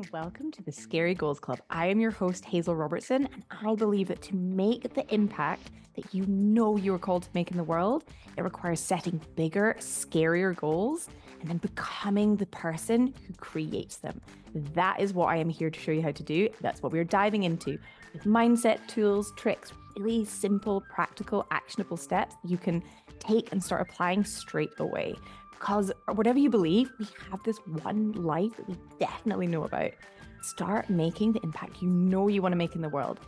and welcome to the Scary Goals Club. I am your host, Hazel Robertson, and I believe that to make the impact that you know you are called to make in the world, it requires setting bigger, scarier goals and then becoming the person who creates them. That is what I am here to show you how to do. That's what we're diving into with mindset, tools, tricks, really simple, practical, actionable steps you can take and start applying straight away. Because whatever you believe, we have this one life that we definitely know about. Start making the impact you know you want to make in the world.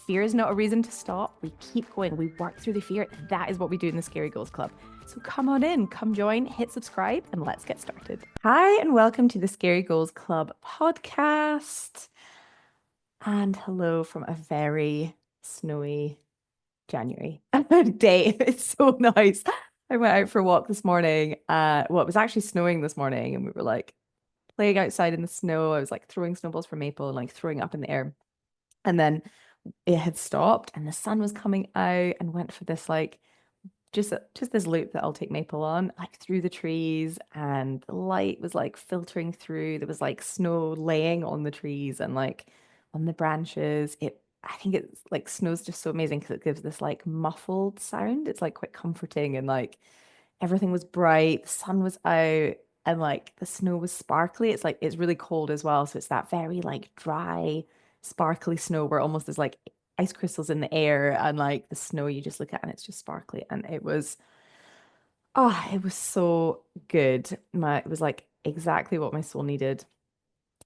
Fear is not a reason to stop. We keep going. We work through the fear. That is what we do in the Scary Goals Club. So come on in, come join, hit subscribe, and let's get started. Hi, and welcome to the Scary Goals Club podcast. And hello from a very snowy January day. It's so nice. I went out for a walk this morning. It was actually snowing this morning, and we were like playing outside in the snow. I was like throwing snowballs from Maple and like throwing up in the air. And then it had stopped, and the sun was coming out, and went for this like just this loop that I'll take Maple on, like through the trees, and the light was like filtering through. There was like snow laying on the trees and like on the branches. I think it's like snow's just so amazing because it gives this like muffled sound. It's like quite comforting, and like everything was bright, the sun was out, and like the snow was sparkly. It's like it's really cold as well, so it's that very like dry, sparkly snow where almost there's like ice crystals in the air, and like the snow you just look at and it's just sparkly, and it was so good. It was like exactly what my soul needed.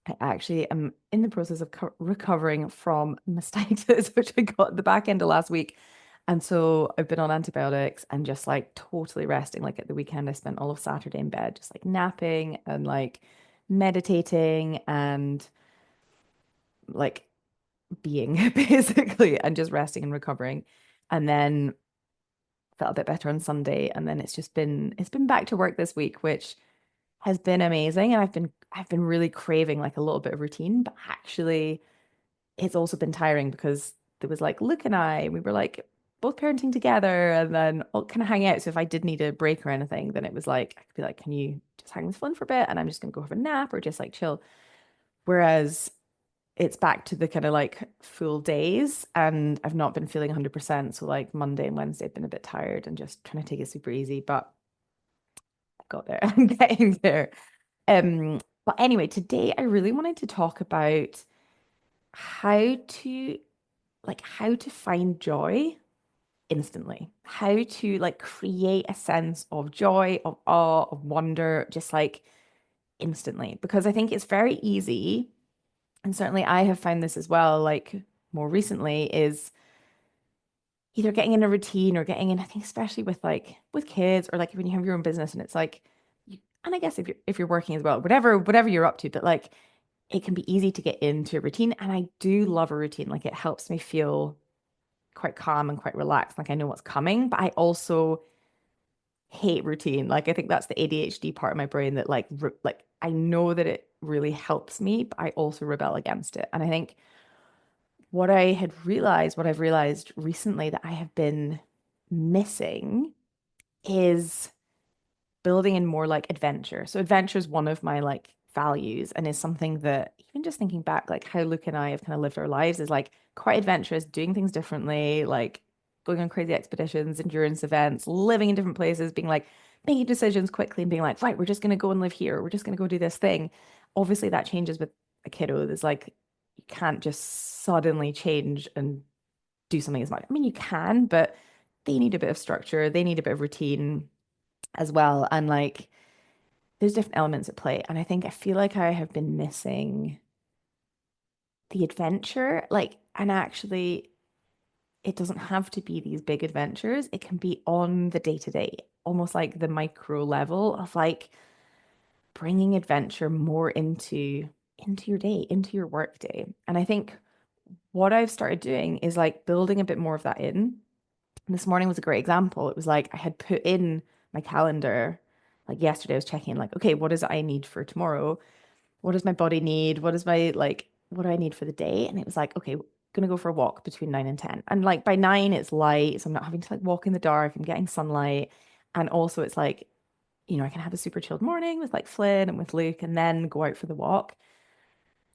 I actually am in the process of recovering from mastitis, which I got at the back end of last week. And so I've been on antibiotics and just like totally resting. Like at the weekend, I spent all of Saturday in bed, just like napping and like meditating and like being basically, and just resting and recovering. And then felt a bit better on Sunday. And then it's been back to work this week, which has been amazing. And I've been really craving like a little bit of routine, but actually it's also been tiring because there was like Luke and we were like both parenting together and then all kind of hang out. So if I did need a break or anything, then it was like I could be like, can you just hang this phone for a bit? And I'm just gonna go have a nap or just like chill. Whereas it's back to the kind of like full days, and I've not been feeling 100%. So like Monday and Wednesday I've been a bit tired and just trying to take it super easy, but I got there. I'm getting there. But anyway, today I really wanted to talk about how to how to find joy instantly, how to like create a sense of joy, of awe, of wonder, just like instantly. Because I think it's very easy, and certainly I have found this as well, like more recently, is either getting in a routine or getting in, I think especially with like with kids or like when you have your own business and it's like and I guess if you're working as well, whatever you're up to, but like it can be easy to get into a routine. And I do love a routine. Like it helps me feel quite calm and quite relaxed. Like I know what's coming, but I also hate routine. Like I think that's the ADHD part of my brain that like I know that it really helps me, but I also rebel against it. And I think what I've realized recently that I have been missing is building in more like adventure. So adventure is one of my like values and is something that even just thinking back, like how Luke and I have kind of lived our lives is like quite adventurous, doing things differently, like going on crazy expeditions, endurance events, living in different places, being like making decisions quickly and being like, right, we're just going to go and live here. We're just going to go do this thing. Obviously that changes with a kiddo. There's like, you can't just suddenly change and do something as much. I mean, you can, but they need a bit of structure. They need a bit of routine as well. And like, there's different elements at play. And I feel like I have been missing the adventure. Like, and actually, it doesn't have to be these big adventures. It can be on the day to day, almost like the micro level of like bringing adventure more into your day, into your work day. And I think what I've started doing is like building a bit more of that in. And this morning was a great example. It was like I had put in my calendar, like yesterday, I was checking, like, okay, what is it I need for tomorrow? What does my body need? What do I need for the day? And it was like, okay, gonna go for a walk between 9 and 10. And like by 9, it's light. So I'm not having to like walk in the dark. I'm getting sunlight. And also it's like, I can have a super chilled morning with like Flynn and with Luke and then go out for the walk.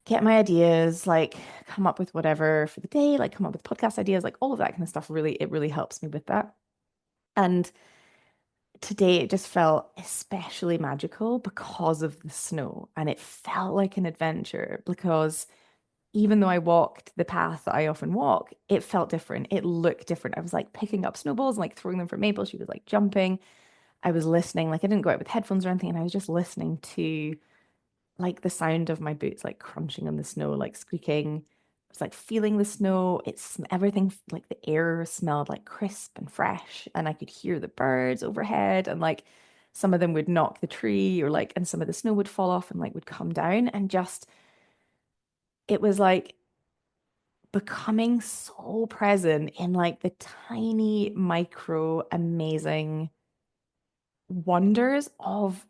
get my ideas, like come up with whatever for the day, like come up with podcast ideas, like all of that kind of stuff. Really, it really helps me with that. And today it just felt especially magical because of the snow. And it felt like an adventure because even though I walked the path that I often walk, it felt different. It looked different. I was like picking up snowballs and like throwing them for Maple. She was like jumping. I was listening, like I didn't go out with headphones or anything, and I was just listening to like the sound of my boots like crunching on the snow, like squeaking. I was like feeling the snow. It's everything, like the air smelled like crisp and fresh, and I could hear the birds overhead, and like some of them would knock the tree or like, and some of the snow would fall off and like would come down, and just it was like becoming so present in like the tiny micro amazing wonders of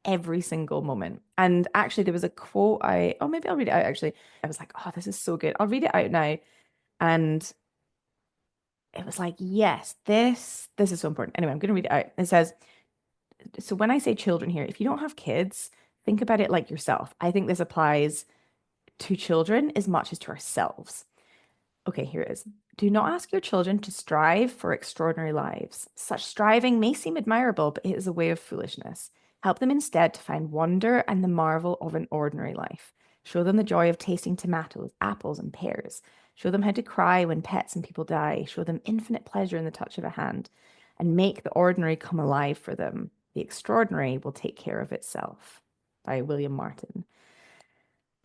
every single moment. And actually, there was a quote oh, maybe I'll read it out actually. I was like, oh, this is so good. I'll read it out now. And it was like, yes, this is so important. Anyway, I'm going to read it out. It says, so when I say children here, if you don't have kids, think about it like yourself. I think this applies to children as much as to ourselves. Okay, here it is. Do not ask your children to strive for extraordinary lives. Such striving may seem admirable, but it is a way of foolishness. Help them instead to find wonder and the marvel of an ordinary life. Show them the joy of tasting tomatoes, apples, and pears. Show them how to cry when pets and people die. Show them infinite pleasure in the touch of a hand. And make the ordinary come alive for them. The extraordinary will take care of itself. By William Martin.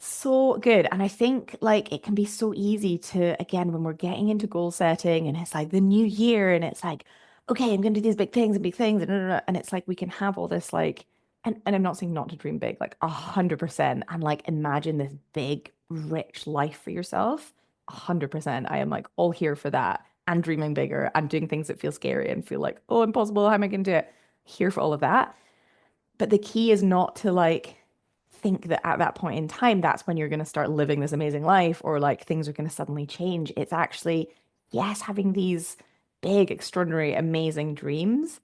So good. And I think like it can be so easy to, again, when we're getting into goal setting and it's like the new year and it's like, okay, I'm going to do these big things, and it's like we can have all this like, and I'm not saying not to dream big, like 100%, and like imagine this big, rich life for yourself. 100%. I am like all here for that and dreaming bigger and doing things that feel scary and feel like, oh, impossible. How am I going to do it? Here for all of that. But the key is not to like think that at that point in time, that's when you're going to start living this amazing life or like things are going to suddenly change. It's actually, yes, having these big, extraordinary, amazing dreams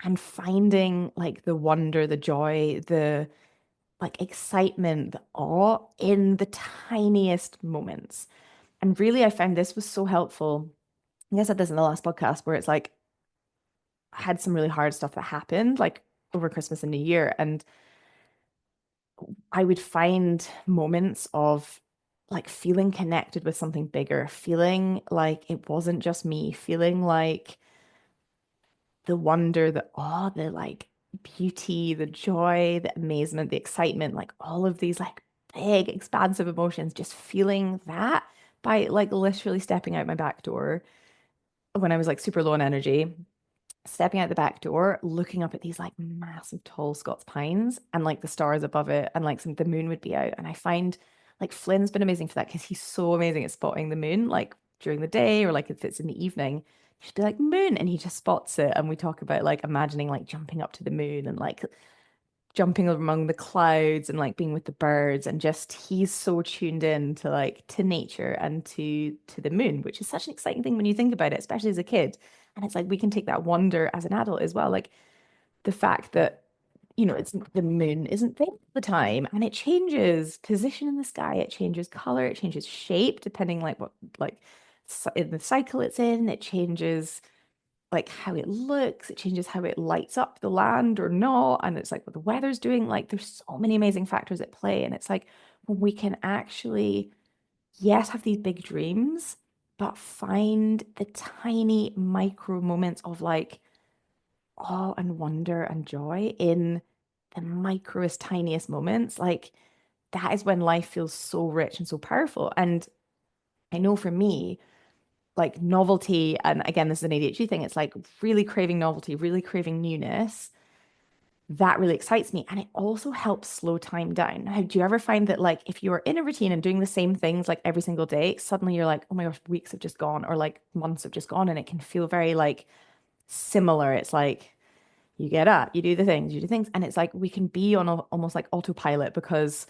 and finding like the wonder, the joy, the like excitement, the awe in the tiniest moments. And really, I found this was so helpful. I think I said this in the last podcast where it's like I had some really hard stuff that happened like over Christmas and New Year. And I would find moments of like feeling connected with something bigger, feeling like it wasn't just me, feeling like the wonder, the awe, the like beauty, the joy, the amazement, the excitement, like all of these like big, expansive emotions, just feeling that by like literally stepping out my back door when I was like super low on energy, stepping out the back door, looking up at these like massive tall Scots pines and like the stars above it, and like the moon would be out. And I find like Flynn's been amazing for that because he's so amazing at spotting the moon, like during the day or like if it's in the evening. She'd be like, moon, and he just spots it. And we talk about like imagining like jumping up to the moon and like jumping among the clouds and like being with the birds, and just he's so tuned in to like to nature and to the moon, which is such an exciting thing when you think about it, especially as a kid. And it's like we can take that wonder as an adult as well, like the fact that it's the moon isn't there all the time and it changes position in the sky, it changes color, it changes shape depending like what like in the cycle it's in, it changes like how it looks, it changes how it lights up the land or not, and it's like what the weather's doing. Like there's so many amazing factors at play, and it's like when we can actually, yes, have these big dreams, but find the tiny micro moments of like awe and wonder and joy in the microest, tiniest moments. Like that is when life feels so rich and so powerful. And I know for me, like novelty, and again, this is an ADHD thing, it's like really craving novelty, really craving newness. That really excites me. And it also helps slow time down. How do you ever find that like if you're in a routine and doing the same things like every single day, suddenly you're like, oh my gosh, weeks have just gone or like months have just gone, and it can feel very like similar. It's like you get up, you do the things, you do things, and it's like we can be on almost like autopilot because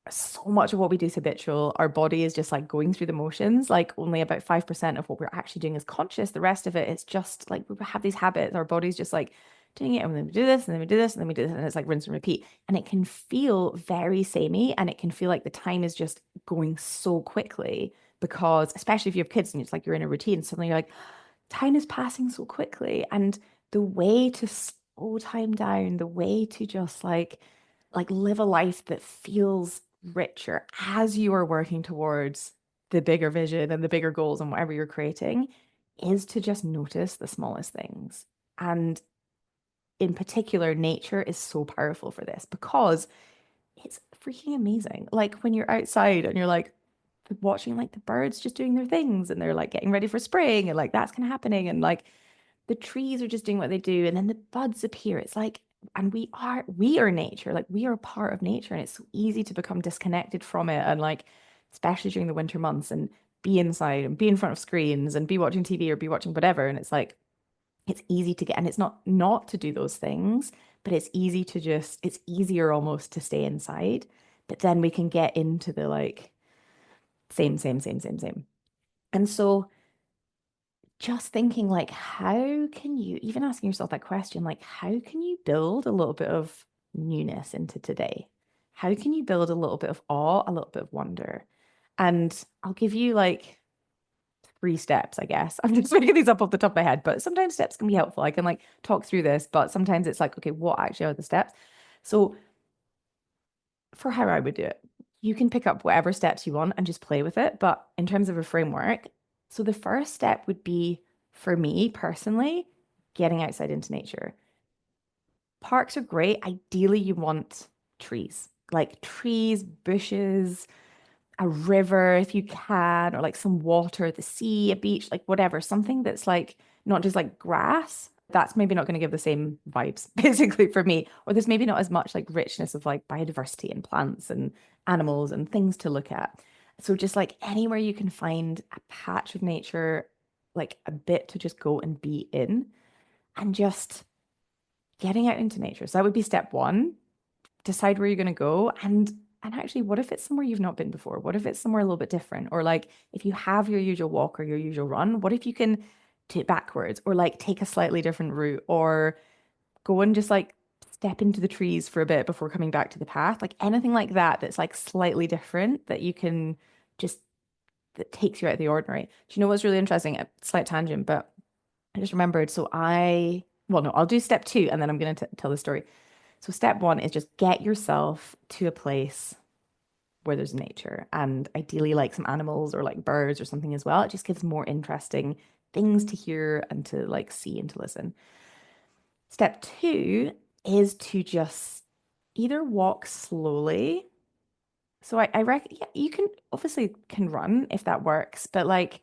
so much of what we do is habitual. Our body is just like going through the motions. Like only about 5% of what we're actually doing is conscious. The rest of it is just like we have these habits. Our body's just like doing it, and then we do this, and then we do this, and then we do this, and it's like rinse and repeat. And it can feel very samey, and it can feel like the time is just going so quickly because, especially if you have kids and it's like you're in a routine, suddenly you're like, time is passing so quickly. And the way to slow time down, the way to just like live a life that feels richer as you are working towards the bigger vision and the bigger goals and whatever you're creating is to just notice the smallest things. And in particular, nature is so powerful for this because it's freaking amazing. Like when you're outside and you're like watching like the birds just doing their things and they're like getting ready for spring and like that's kind of happening and like the trees are just doing what they do and then the buds appear. It's like, and we are nature, like we are part of nature, and it's so easy to become disconnected from it and like especially during the winter months and be inside and be in front of screens and be watching TV or be watching whatever. And it's like it's easy to get, and it's not to do those things, but it's easy to just, it's easier almost to stay inside. But then we can get into the like same. And so just thinking like, how can you, even asking yourself that question, like, how can you build a little bit of newness into today? How can you build a little bit of awe, a little bit of wonder? And I'll give you like three steps, I guess. I'm just making these up off the top of my head, but sometimes steps can be helpful. I can like talk through this, but sometimes it's like, okay, what actually are the steps? So for how I would do it, you can pick up whatever steps you want and just play with it. But in terms of a framework, so the first step would be for me personally, getting outside into nature. Parks are great. Ideally, you want trees, like trees, bushes, a river if you can, or like some water, the sea, a beach, like whatever, something that's like not just like grass. That's maybe not going to give the same vibes, basically, for me. Or there's maybe not as much like richness of like biodiversity and plants and animals and things to look at. So just like anywhere you can find a patch of nature, like a bit to just go and be in and just getting out into nature. So that would be step one. Decide where you're going to go and actually what if it's somewhere you've not been before? What if it's somewhere a little bit different? Or like if you have your usual walk or your usual run, what if you can do it backwards or like take a slightly different route or go and just like step into the trees for a bit before coming back to the path? Like anything like that that's like slightly different that you can just that takes you out of the ordinary. Do you know what's really interesting? A slight tangent, but I just remembered. Well, no, I'll do step two and then I'm going to tell the story. So step one is just get yourself to a place where there's nature and ideally like some animals or like birds or something as well. It just gives more interesting things to hear and to like see and to listen. Step two is to just either walk slowly. So I reckon yeah, you can obviously can run if that works, but like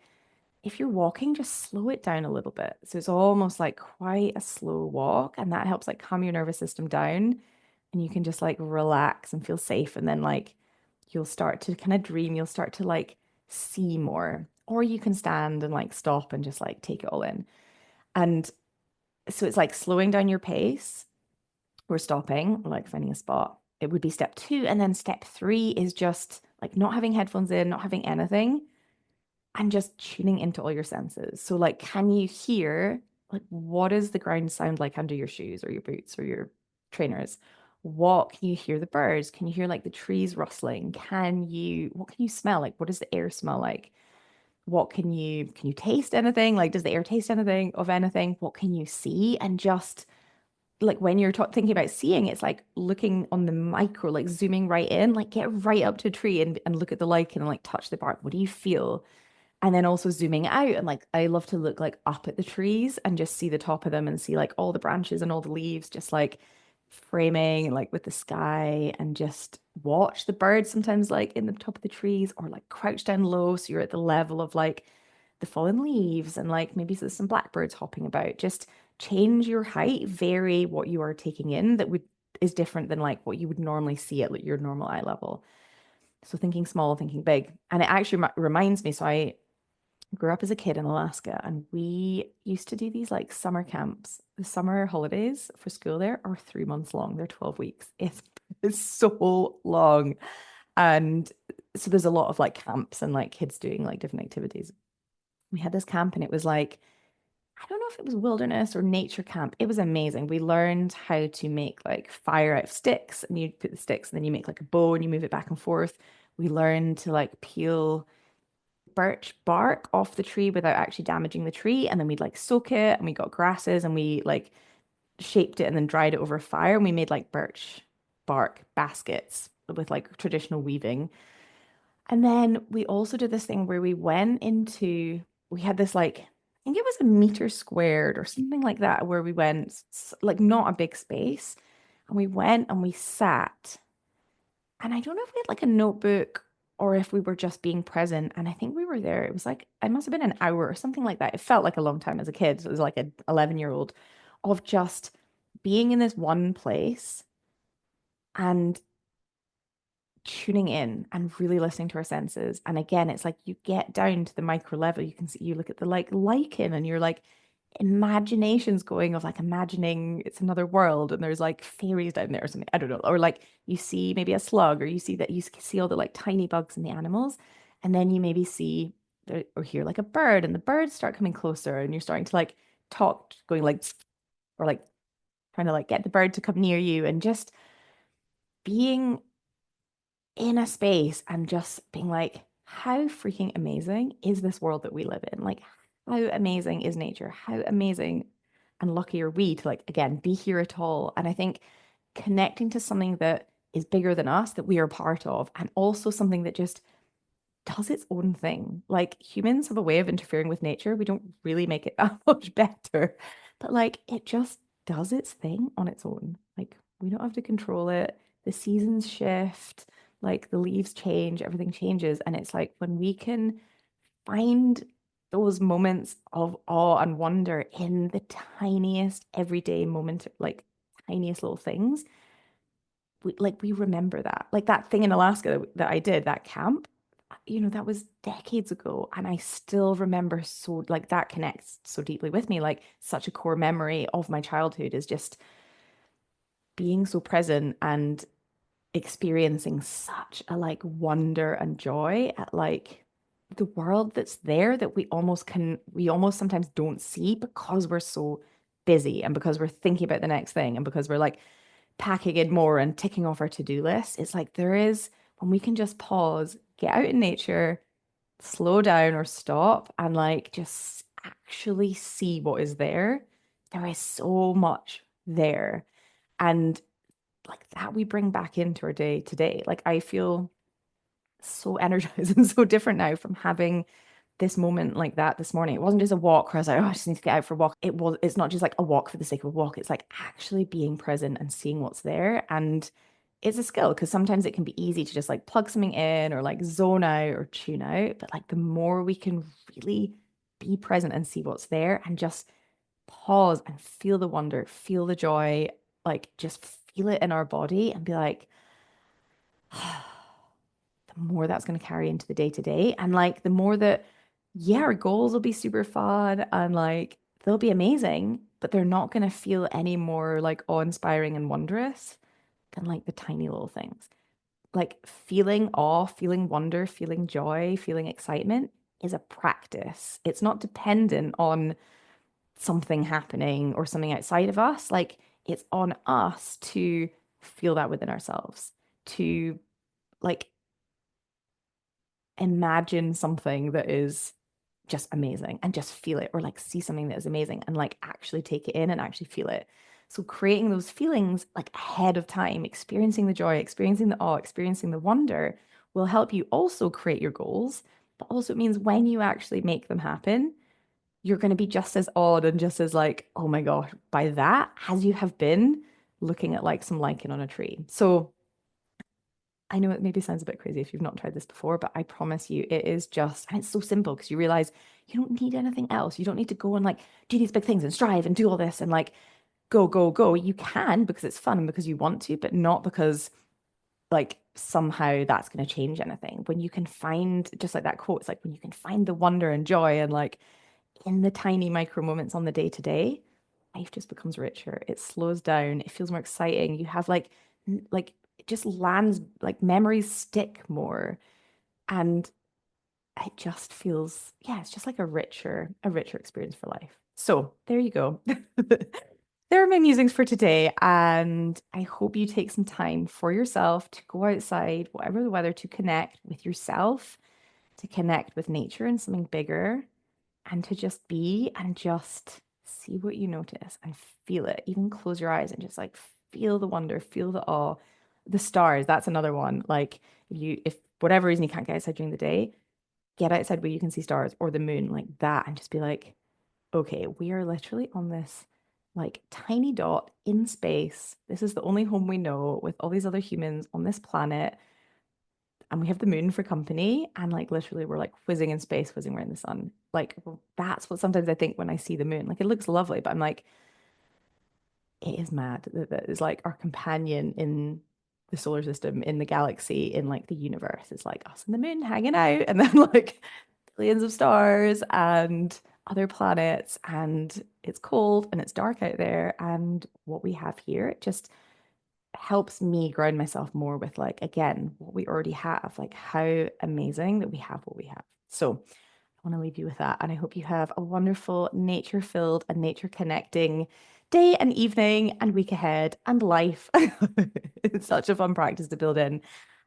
if you're walking, just slow it down a little bit. So it's almost like quite a slow walk, and that helps like calm your nervous system down, and you can just like relax and feel safe. And then like you'll start to kind of dream, you'll start to like see more, or you can stand and like stop and just like take it all in. And so it's like slowing down your pace or stopping, or like finding a spot. It would be step two. And then step three is just like not having headphones in, not having anything and just tuning into all your senses. So, like, can you hear, like, what does the ground sound like under your shoes or your boots or your trainers? What can you hear the birds? Can you hear like the trees rustling? What can you smell? Like, what does the air smell like? Can you taste anything? Like, does the air taste anything of anything? What can you see? And just like when you're thinking about seeing, it's like looking on the micro, like zooming right in, like get right up to a tree and look at the lichen and like touch the bark. What do you feel? And then also zooming out and like I love to look like up at the trees and just see the top of them and see like all the branches and all the leaves just like framing like with the sky and just watch the birds sometimes like in the top of the trees or like crouch down low so you're at the level of like the fallen leaves and like maybe there's some blackbirds hopping about. Just change your height, vary what you are taking in that would is different than like what you would normally see at like, your normal eye level. So thinking small, thinking big. And it actually reminds me, so I grew up as a kid in Alaska and we used to do these like summer camps. The summer holidays for school there are 3 months long. They're 12 weeks. It's so long. And so there's a lot of like camps and like kids doing like different activities. We had this camp and it was like I don't know if it was wilderness or nature camp. It was amazing. We learned how to make like fire out of sticks, and you put the sticks and then you make like a bow and you move it back and forth. We learned to like peel birch bark off the tree without actually damaging the tree. And then we'd like soak it and we got grasses and we like shaped it and then dried it over fire. And we made like birch bark baskets with like traditional weaving. And then we also did this thing where we had this like, I think it was a meter squared or something like that, where we went like not a big space. And we went and we sat. And I don't know if we had like a notebook or if we were just being present. And I think we were there. It was like, it must have been an hour or something like that. It felt like a long time as a kid. So it was like an 11-year-old of just being in this one place and tuning in and really listening to our senses. And again, it's like you get down to the micro level. You can see, you look at the like lichen and you're like, imaginations going of like imagining it's another world and there's like fairies down there or something. I don't know. Or like you see maybe a slug or you see that you see all the like tiny bugs and the animals. And then you maybe see or hear like a bird and the birds start coming closer and you're starting to like talk, going like, or like trying to like get the bird to come near you and just being in a space and just being like, how freaking amazing is this world that we live in? Like, how amazing is nature? How amazing and lucky are we to, like, again, be here at all? And I think connecting to something that is bigger than us, that we are part of, and also something that just does its own thing. Like humans have a way of interfering with nature. We don't really make it that much better, but like it just does its thing on its own. Like we don't have to control it. The seasons shift, like the leaves change, everything changes. And it's like when we can find those moments of awe and wonder in the tiniest everyday moment, like tiniest little things, we remember that. Like that thing in Alaska that I did, that camp, that was decades ago. And I still remember so like that connects so deeply with me. Like such a core memory of my childhood is just being so present and experiencing such a like wonder and joy at like the world that's there that we almost sometimes don't see because we're so busy and because we're thinking about the next thing and because we're like packing in more and ticking off our to-do list. It's like there is when we can just pause, get out in nature, slow down or stop and like just actually see what is there. There is so much there. And like that we bring back into our day to day. Like I feel so energized and so different now from having this moment like that this morning. It wasn't just a walk where I was like, oh, I just need to get out for a walk. It's not just like a walk for the sake of a walk. It's like actually being present and seeing what's there. And it's a skill because sometimes it can be easy to just like plug something in or like zone out or tune out. But like the more we can really be present and see what's there and just pause and feel the wonder, feel the joy, like just feel it in our body and be like, the more that's going to carry into the day to day. And like the more that, yeah, our goals will be super fun and like they'll be amazing, but they're not going to feel any more like awe-inspiring and wondrous than like the tiny little things. Like feeling awe, feeling wonder, feeling joy, feeling excitement is a practice. It's not dependent on something happening or something outside of us. Like it's on us to feel that within ourselves, to like imagine something that is just amazing and just feel it, or like see something that is amazing and like actually take it in and actually feel it. So creating those feelings like ahead of time, experiencing the joy, experiencing the awe, experiencing the wonder will help you also create your goals. But also it means when you actually make them happen, you're going to be just as awed and just as like, oh my gosh, by that as you have been looking at like some lichen on a tree. So I know it maybe sounds a bit crazy if you've not tried this before, but I promise you it is just, and it's so simple because you realize you don't need anything else. You don't need to go and like do these big things and strive and do all this and like go, go, go. You can because it's fun and because you want to, but not because like somehow that's going to change anything. When you can find, just like that quote, it's like when you can find the wonder and joy and like in the tiny micro moments on the day to day, life just becomes richer. It slows down. It feels more exciting. You have like it just lands like memories stick more, and it just feels yeah, it's just like a richer experience for life. So there you go. There are my musings for today, and I hope you take some time for yourself to go outside, whatever the weather, to connect with yourself, to connect with nature and something bigger, and to just be and just see what you notice and feel it. Even close your eyes and just like feel the wonder, feel the awe. The stars, that's another one. Like if whatever reason you can't get outside during the day, get outside where you can see stars or the moon, like that, and just be like, okay, we are literally on this like tiny dot in space. This is the only home we know with all these other humans on this planet. And we have the moon for company. And like literally we're like whizzing in space, whizzing around the sun. Like that's what sometimes I think when I see the moon. Like it looks lovely, but I'm like, it is mad that is like our companion in the solar system, in the galaxy, in like the universe. It's like us and the moon hanging out, and then like billions of stars and other planets, and it's cold and it's dark out there. And what we have here, it just helps me ground myself more with like, again, what we already have, like how amazing that we have what we have. So I want to leave you with that. And I hope you have a wonderful nature filled and nature connecting day and evening and week ahead and life. It's such a fun practice to build in.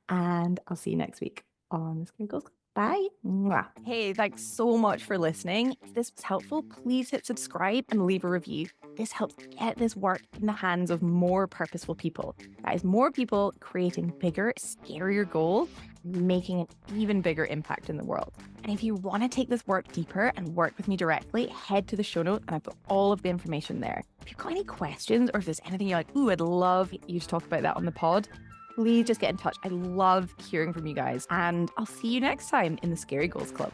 And I'll see you next week on the Scary Goals Club. Bye. Mwah. Hey, thanks so much for listening. If this was helpful, please hit subscribe and leave a review. This helps get this work in the hands of more purposeful people. That is, more people creating bigger, scarier goals, making an even bigger impact in the world. And if you want to take this work deeper and work with me directly, head to the show notes and I've put all of the information there. If you've got any questions or if there's anything you're like, ooh, I'd love you to talk about that on the pod, please just get in touch. I love hearing from you guys. And I'll see you next time in the Scary Goals Club.